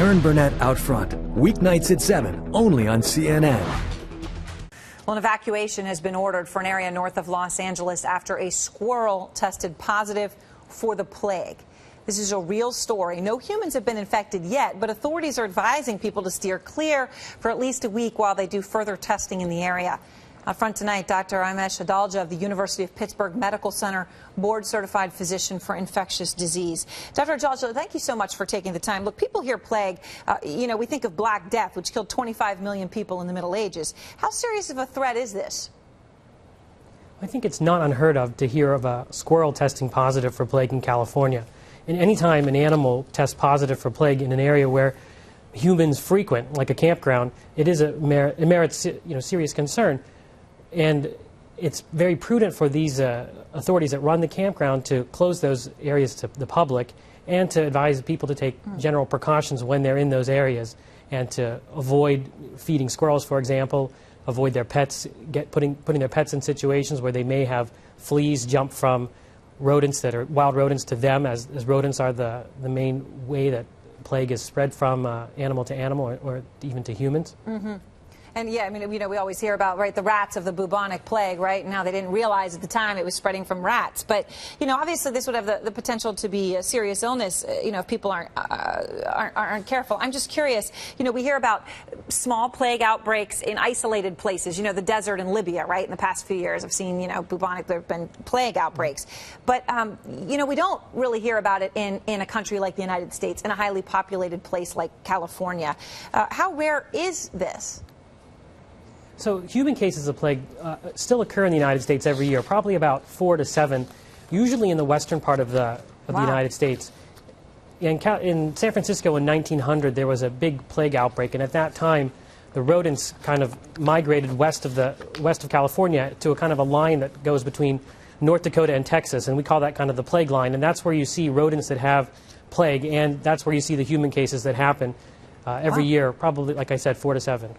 Aaron Burnett Out Front, weeknights at 7, only on CNN. Well, an evacuation has been ordered for an area north of Los Angeles after a squirrel tested positive for the plague. This is a real story. No humans have been infected yet, but authorities are advising people to steer clear for at least a week while they do further testing in the area. Up front tonight, Dr. Imesh Adalja of the University of Pittsburgh Medical Center, board-certified physician for infectious disease. Dr. Adalja, thank you so much for taking the time. Look, people hear plague, we think of Black Death, which killed 25 million people in the Middle Ages. How serious of a threat is this? I think it's not unheard of to hear of a squirrel testing positive for plague in California. And any time an animal tests positive for plague in an area where humans frequent, like a campground, it merits serious concern. And it's very prudent for these authorities that run the campground to close those areas to the public and to advise people to take general precautions when they're in those areas and to avoid feeding squirrels, for example, avoid their pets, putting their pets in situations where they may have fleas jump from rodents that are wild rodents to them, as rodents are the main way that plague is spread from animal to animal or even to humans. Mm-hmm. And yeah, I mean, we always hear about, right, the rats of the bubonic plague, right? Now, they didn't realize at the time it was spreading from rats. But, obviously this would have the potential to be a serious illness, if people aren't careful. I'm just curious, we hear about small plague outbreaks in isolated places, the desert in Libya, right? In the past few years, I've seen, bubonic, there have been plague outbreaks. But, we don't really hear about it in a country like the United States, in a highly populated place like California. How rare is this? So human cases of plague still occur in the United States every year, probably about 4 to 7, usually in the western part of the United States. In San Francisco in 1900, there was a big plague outbreak, and at that time, the rodents kind of migrated west of California to a kind of a line that goes between North Dakota and Texas, and we call that kind of the plague line. And that's where you see rodents that have plague, and that's where you see the human cases that happen every year, probably, like I said, 4 to 7.